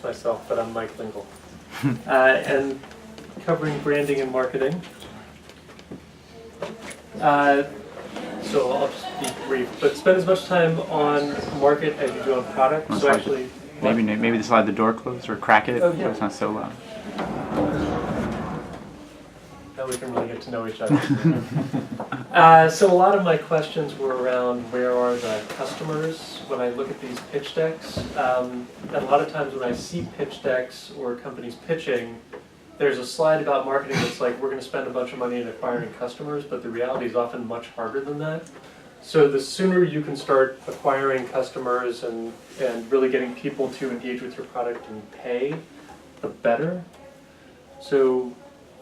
introduce myself, but I'm Mike Lingle. And covering branding and marketing. So I'll just be brief, but spend as much time on market as you do on product. So actually, maybe to slide the door closed or crack it. Oh, yeah. It's not so loud. Now we can really get to know each other. So a lot of my questions were around where are the customers when I look at these pitch decks. And a lot of times when I see pitch decks or companies pitching, there's a slide about marketing that's like, we're going to spend a bunch of money in acquiring customers, but the reality is often much harder than that. So the sooner you can start acquiring customers and really getting people to engage with your product and pay, the better. So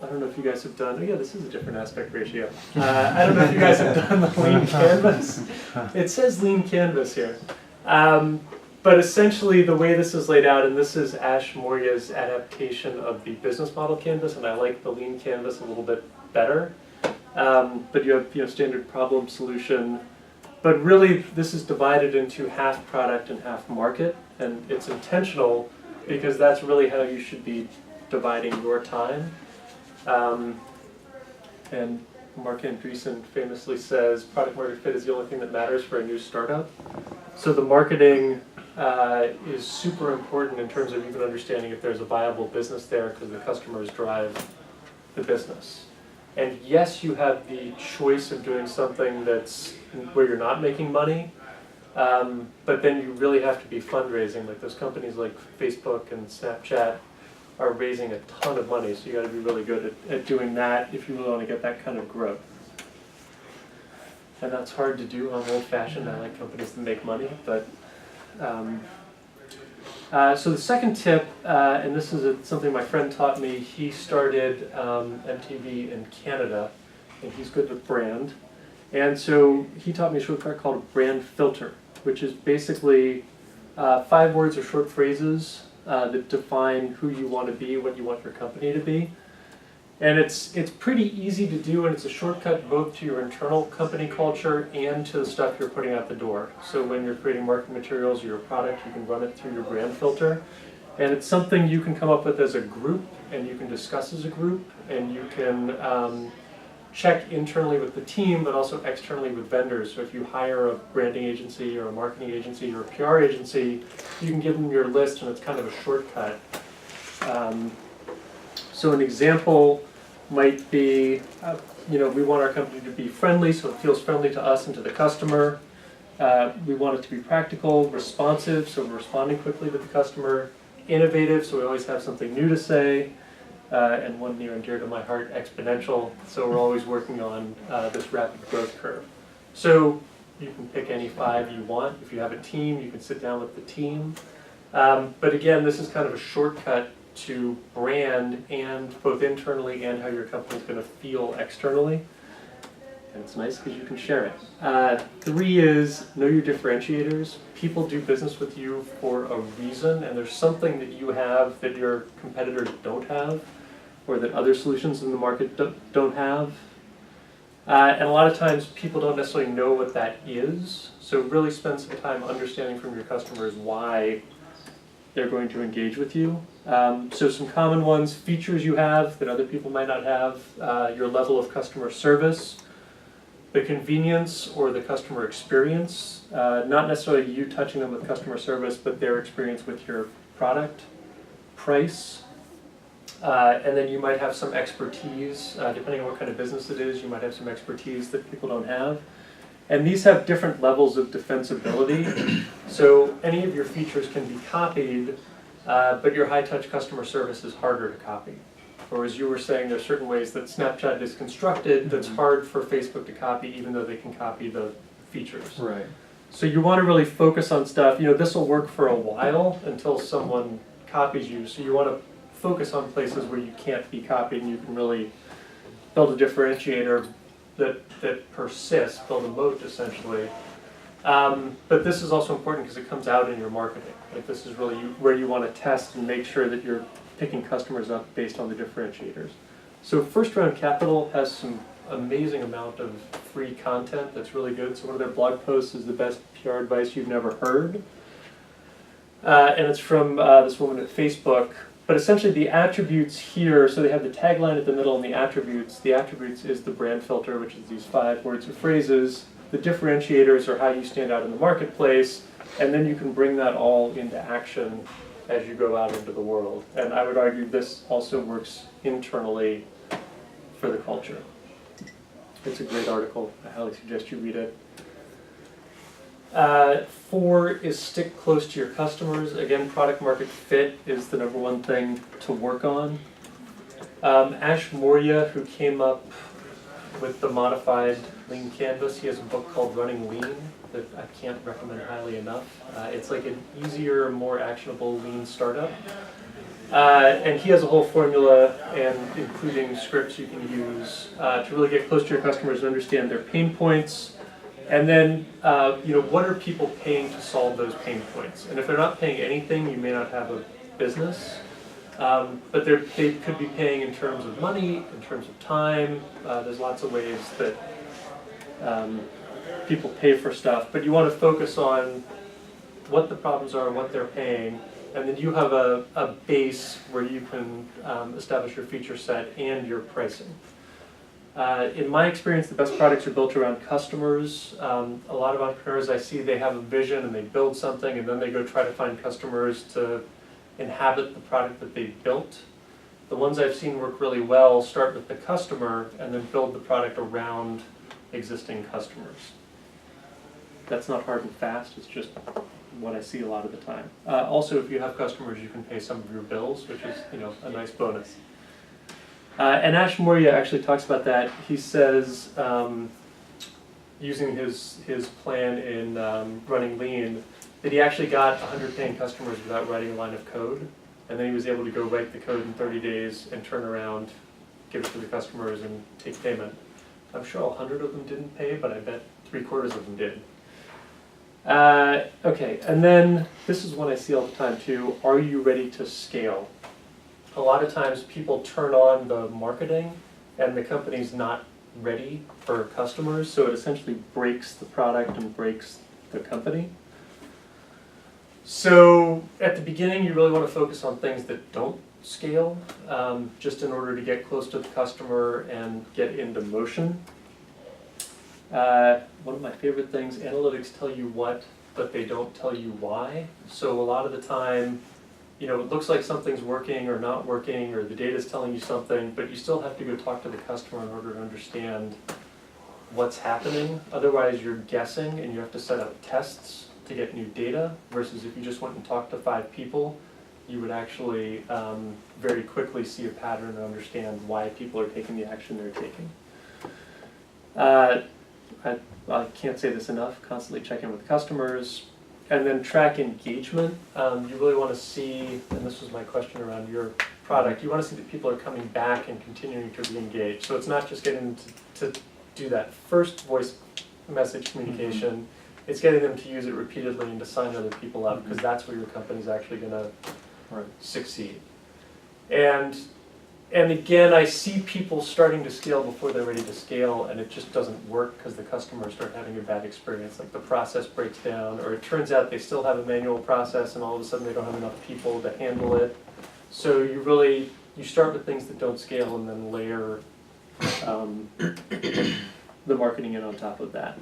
I don't know if you guys have done, oh yeah, this is a different aspect ratio. I don't know if you guys have done the lean canvas. It says lean canvas here. But essentially the way this is laid out, and this is Ash Maurya's adaptation of the business model canvas, and I like the lean canvas a little bit better. But you have standard problem solution. But really this is divided into half product and half market, and it's intentional because that's really how you should be dividing your time. And Mark Andreessen famously says product market fit is the only thing that matters for a new startup. So the marketing is super important in terms of even understanding if there's a viable business there, because the customers drive the business. And yes, you have the choice of doing something that's where you're not making money, but then you really have to be fundraising. Like those companies like Facebook and Snapchat are raising a ton of money, so you got to be really good at doing that if you really want to get that kind of growth. And that's hard to do. I'm old-fashioned. I like companies that make money, but so the second tip, and this is something my friend taught me. He started MTV in Canada, and he's good with brand. And so he taught me a short part called a brand filter, which is basically 5 words or short phrases that define who you want to be, what you want your company to be. And it's pretty easy to do, and it's a shortcut both to your internal company culture and to the stuff you're putting out the door. So when you're creating marketing materials or your product, you can run it through your brand filter. And it's something you can come up with as a group, and you can discuss as a group, and you can check internally with the team, but also externally with vendors. So if you hire a branding agency or a marketing agency or a PR agency, you can give them your list, and it's kind of a shortcut. So an example might be, we want our company to be friendly, so it feels friendly to us and to the customer. We want it to be practical, responsive, so we're responding quickly to the customer. Innovative, so we always have something new to say. And one near and dear to my heart, exponential. So we're always working on this rapid growth curve. So you can pick any 5 you want. If you have a team, you can sit down with the team. But again, this is kind of a shortcut to brand, and both internally and how your company's going to feel externally. And it's nice because you can share it. 3 is know your differentiators. People do business with you for a reason, and there's something that you have that your competitors don't have, or that other solutions in the market don't have. And a lot of times people don't necessarily know what that is, so really spend some time understanding from your customers why they're going to engage with you. So some common ones, features you have that other people might not have, your level of customer service, the convenience or the customer experience, not necessarily you touching them with customer service, but their experience with your product, price, and then you might have some expertise, depending on what kind of business it is, you might have some expertise that people don't have. And these have different levels of defensibility. So any of your features can be copied, but your high-touch customer service is harder to copy. Or as you were saying, there's certain ways that Snapchat is constructed that's hard for Facebook to copy, even though they can copy the features. Right. So you want to really focus on stuff. This will work for a while until someone copies you. So you want to focus on places where you can't be copied, and you can really build a differentiator that persists, build a moat essentially. But this is also important because it comes out in your marketing. Like this is really where you want to test and make sure that you're picking customers up based on the differentiators. So First Round Capital has some amazing amount of free content that's really good. So one of their blog posts is the best PR advice you've never heard. And it's from this woman at Facebook. But essentially the attributes here, so they have the tagline at the middle and the attributes. The attributes is the brand filter, which is these 5 words or phrases. The differentiators are how you stand out in the marketplace. And then you can bring that all into action as you go out into the world. And I would argue this also works internally for the culture. It's a great article. I highly suggest you read it. 4 is stick close to your customers. Again, product market fit is the #1 thing to work on. Ash Maurya, who came up with the modified lean canvas, he has a book called Running Lean that I can't recommend highly enough. It's like an easier, more actionable lean startup. And he has a whole formula, and including scripts you can use to really get close to your customers and understand their pain points. And then, what are people paying to solve those pain points? And if they're not paying anything, you may not have a business. But they could be paying in terms of money, in terms of time. There's lots of ways that people pay for stuff. But you want to focus on what the problems are, what they're paying, and then you have a base where you can establish your feature set and your pricing. In my experience, the best products are built around customers. A lot of entrepreneurs I see, they have a vision and they build something and then they go try to find customers to inhabit the product that they built. The ones I've seen work really well start with the customer and then build the product around existing customers. That's not hard and fast, it's just what I see a lot of the time. Also, if you have customers, you can pay some of your bills, which is a nice bonus. And Ash Maurya actually talks about that. He says, using his plan in Running Lean, that he actually got 100 paying customers without writing a line of code. And then he was able to go write the code in 30 days and turn around, give it to the customers, and take payment. I'm sure 100 of them didn't pay, but I bet 3/4 of them did. Okay, and then this is one I see all the time too. Are you ready to scale? A lot of times people turn on the marketing and the company's not ready for customers, so it essentially breaks the product and breaks the company. So at the beginning you really want to focus on things that don't scale, just in order to get close to the customer and get into motion. One of my favorite things, analytics tell you what, but they don't tell you why. So a lot of the time, it looks like something's working or not working, or the data's telling you something, but you still have to go talk to the customer in order to understand what's happening. Otherwise, you're guessing, and you have to set up tests to get new data, versus if you just went and talked to 5 people, you would actually very quickly see a pattern and understand why people are taking the action they're taking. I can't say this enough, constantly check in with customers. And then track engagement. You really want to see, and this was my question around your product, you want to see that people are coming back and continuing to re-engage. So it's not just getting them to do that first voice message communication, it's getting them to use it repeatedly and to sign other people up, because that's where your company's actually going to succeed. And again, I see people starting to scale before they're ready to scale, and it just doesn't work because the customers start having a bad experience. Like the process breaks down, or it turns out they still have a manual process and all of a sudden they don't have enough people to handle it. So you start with things that don't scale and then layer the marketing in on top of that.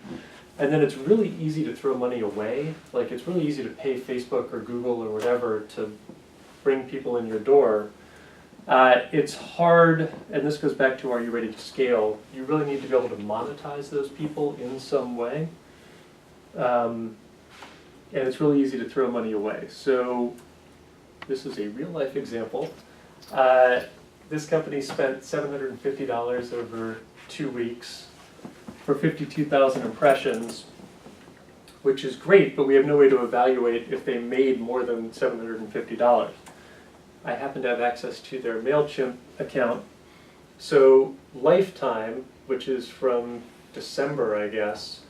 And then it's really easy to throw money away. Like it's really easy to pay Facebook or Google or whatever to bring people in your door. It's hard, and this goes back to, are you ready to scale? You really need to be able to monetize those people in some way. And it's really easy to throw money away. So this is a real life example. This company spent $750 over 2 weeks for 52,000 impressions, which is great, but we have no way to evaluate if they made more than $750. I happen to have access to their MailChimp account. So lifetime, which is from December, I guess,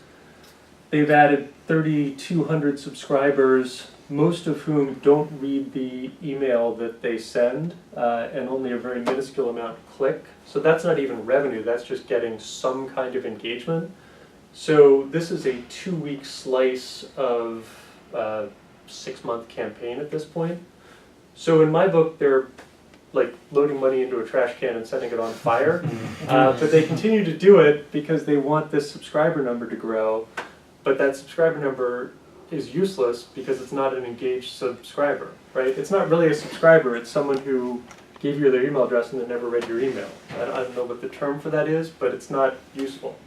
they've added 3,200 subscribers, most of whom don't read the email that they send, and only a very minuscule amount click. So that's not even revenue, that's just getting some kind of engagement. So this is a 2-week slice of 6-month campaign at this point. So in my book, they're like loading money into a trash can and setting it on fire. But they continue to do it because they want this subscriber number to grow. But that subscriber number is useless because it's not an engaged subscriber, right? It's not really a subscriber, it's someone who gave you their email address and then never read your email. I don't know what the term for that is, but it's not useful.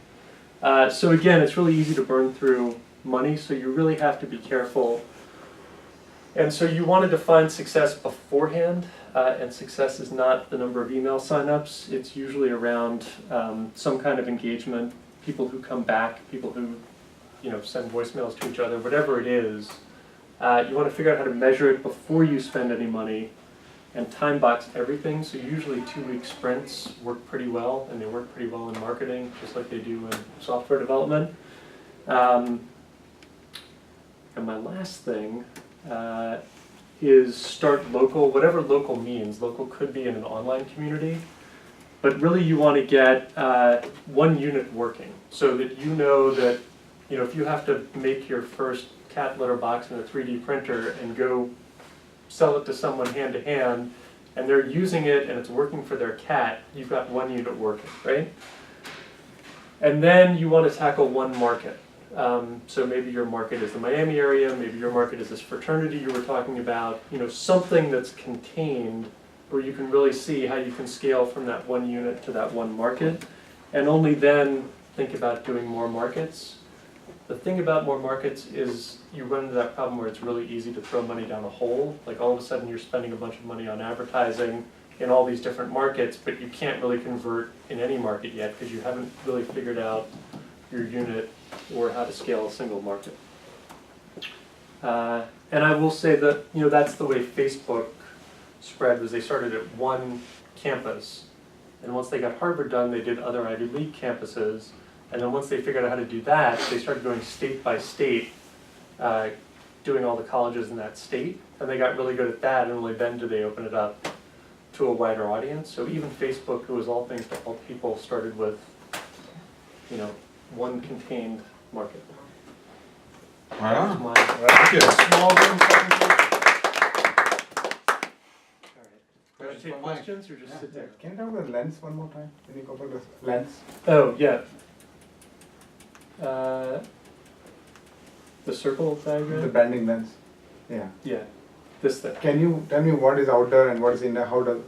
So again, it's really easy to burn through money, so you really have to be careful. And so you want to define success beforehand, and success is not the number of email signups. It's usually around some kind of engagement, people who come back, people who send voicemails to each other, whatever it is. You want to figure out how to measure it before you spend any money and time box everything. So usually 2-week sprints work pretty well, and they work pretty well in marketing, just like they do in software development. And my last thing is start local, whatever local means. Local could be in an online community, but really you want to get one unit working so that you know that if you have to make your first cat litter box in a 3D printer and go sell it to someone hand to hand, and they're using it and it's working for their cat, you've got one unit working, right? And then you want to tackle one market. So maybe your market is the Miami area, maybe your market is this fraternity you were talking about, something that's contained where you can really see how you can scale from that one unit to that one market, and only then think about doing more markets. The thing about more markets is you run into that problem where it's really easy to throw money down a hole. Like all of a sudden you're spending a bunch of money on advertising in all these different markets, but you can't really convert in any market yet because you haven't really figured out your unit or how to scale a single market. And I will say that that's the way Facebook spread, was they started at one campus, and once they got Harvard done, they did other Ivy League campuses. And then once they figured out how to do that, they started going state by state, doing all the colleges in that state. And they got really good at that, and only then did they open it up to a wider audience. So even Facebook, who was all things to all people, started with one contained market. Right on. That's my Thank you. small room presentation. All right. Do I take Mike. questions or just sit there? Can you talk about the lens one more time? Can you cover the lens? Oh, yeah. The circle The diagram? branding lens. Yeah. Yeah, this thing. Can you tell me what is out there and what is in there? How does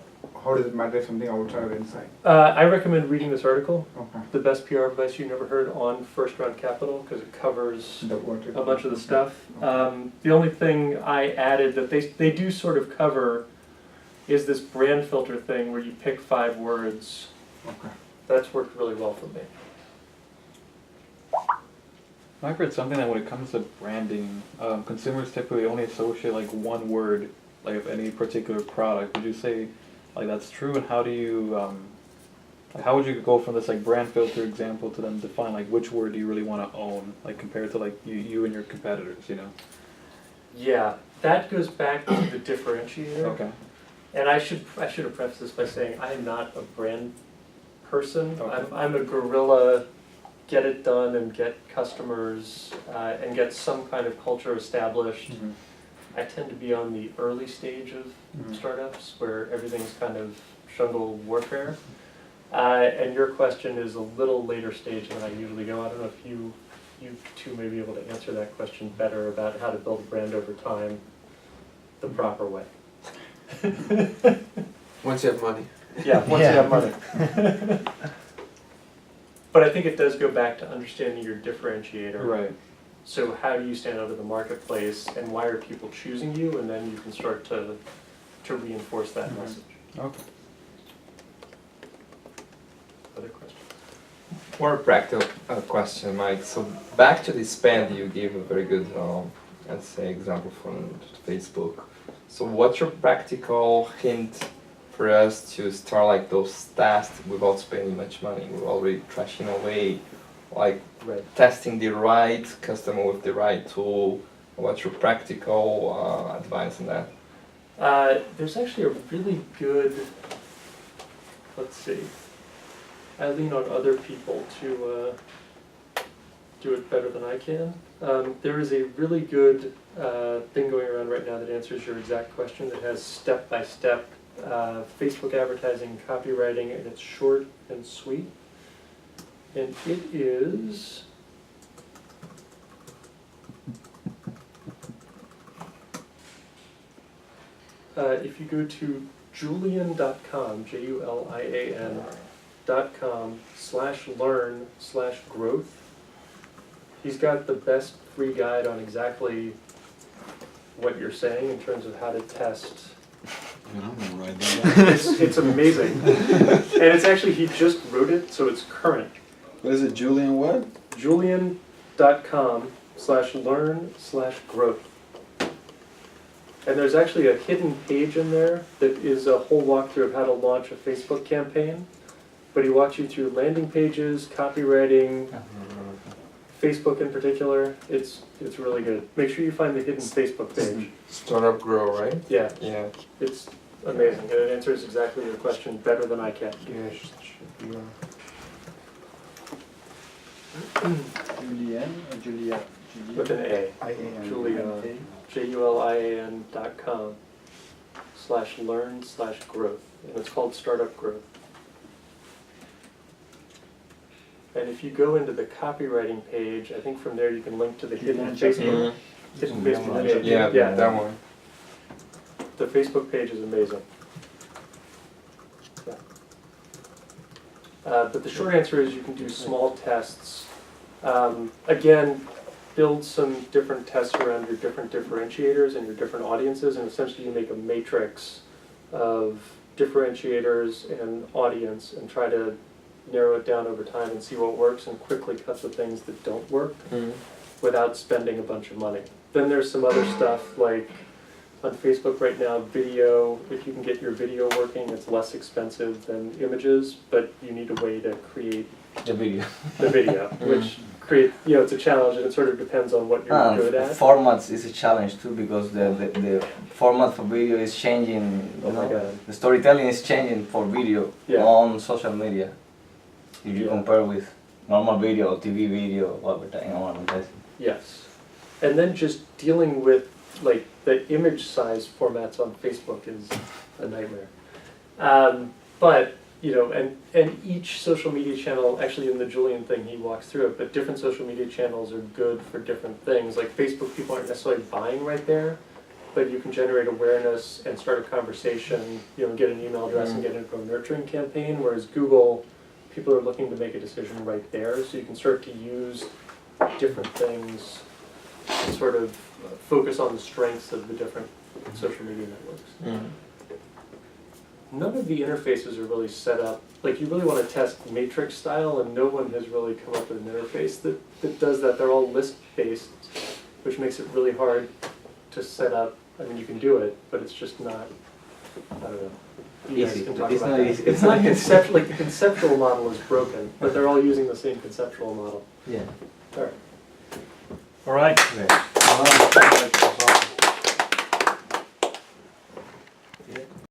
it matter if something outside or inside? I recommend reading this article, Okay. The Best PR Advice You Never Heard, on First Round Capital, because it covers a bunch of the stuff. The only thing I added that they do sort of cover is this brand filter thing where you pick 5 words. Okay. That's worked really well for me. I've read something that when it comes to branding, consumers typically only associate like one word, like of any particular product. Would you say like that's true? And how do you, like how would you go from this like brand filter example to then define like which word do you really want to own, like compared to like you and your competitors, Yeah, that goes back to the differentiator. Okay. And I should have prefaced this by saying I am not a brand person. Okay. I'm a guerrilla, get it done and get customers and get some kind of culture established. Mm-hmm. I tend to be on the early stage of startups where everything's kind of jungle warfare. And your question is a little later stage than I usually go. I don't know if you two may be able to answer that question better about how to build a brand over time the proper way. Once you have money. Yeah, once you have money. But I think it does go back to understanding your differentiator. Right. So how do you stand out in the marketplace, and why are people choosing you? And then you can start to reinforce that message. Okay. Other questions? More practical question, Mike. So back to the spend, you gave a very good, let's say, example from Facebook. So what's your practical hint for us to start like those tests without spending much money? We're already trashing away, like testing the right customer with the right tool. What's your practical advice on that? There's actually a really good, let's see, I lean on other people to do it better than I can. There is a really good thing going around right now that answers your exact question, that has step-by-step Facebook advertising, copywriting, and it's short and sweet. And it is if you go to julian.com, julian.com/learn/growth, he's got the best free guide on exactly what you're saying in terms of how to test. I'm gonna write that down. It's amazing. And it's actually, he just wrote it, so it's current. What is it, Julian what? julian.com/learn/growth. And there's actually a hidden page in there that is a whole walkthrough of how to launch a Facebook campaign. But he walks you through landing pages, copywriting, Facebook in particular. It's really good. Make sure you find the hidden Facebook page. Startup Grow, right? Yeah, Yeah. it's amazing. And it answers exactly your question better than I can. Yeah, it should be on. Julian or Julia? With an A. I-A-N. Julia. julian.com/learn/growth. And it's called Startup Growth. And if you go into the copywriting page, I think from there you can link to the hidden Facebook. Hidden Facebook page. Yeah, that one. The Facebook page is amazing. Yeah. But the short answer is you can do small tests. Again, build some different tests around your different differentiators and your different audiences, and essentially you make a matrix of differentiators and audience and try to narrow it down over time and see what works and quickly cut the things that don't work without spending a bunch of money. Then there's some other stuff like on Facebook right now, video. If you can get your video working, it's less expensive than images, but you need a way to create The video. the video, which it's a challenge, and it sort of depends on what you're good at. Formats is a challenge too, because the format for video is changing. Oh my God. The storytelling is changing for video on social media. If you compare with normal video, TV video, advertising. Yes. And then just dealing with like the image size formats on Facebook is a nightmare. But and each social media channel, actually in the Julian thing he walks through it, but different social media channels are good for different things. Like Facebook, people aren't necessarily buying right there, but you can generate awareness and start a conversation, get an email address and get into a nurturing campaign, whereas Google, people are looking to make a decision right there, so you can start to use different things and sort of focus on the strengths of the different social media networks. None of the interfaces are really set up, like you really want to test matrix style, and no one has really come up with an interface that does that. They're all list-based, which makes it really hard to set up. I mean, you can do it, but it's just not, I don't know. You guys Easy. can talk It's about not that. easy. It's not conceptual, like the conceptual model is broken, but they're all using the same conceptual model. Yeah. All right. All right. Right.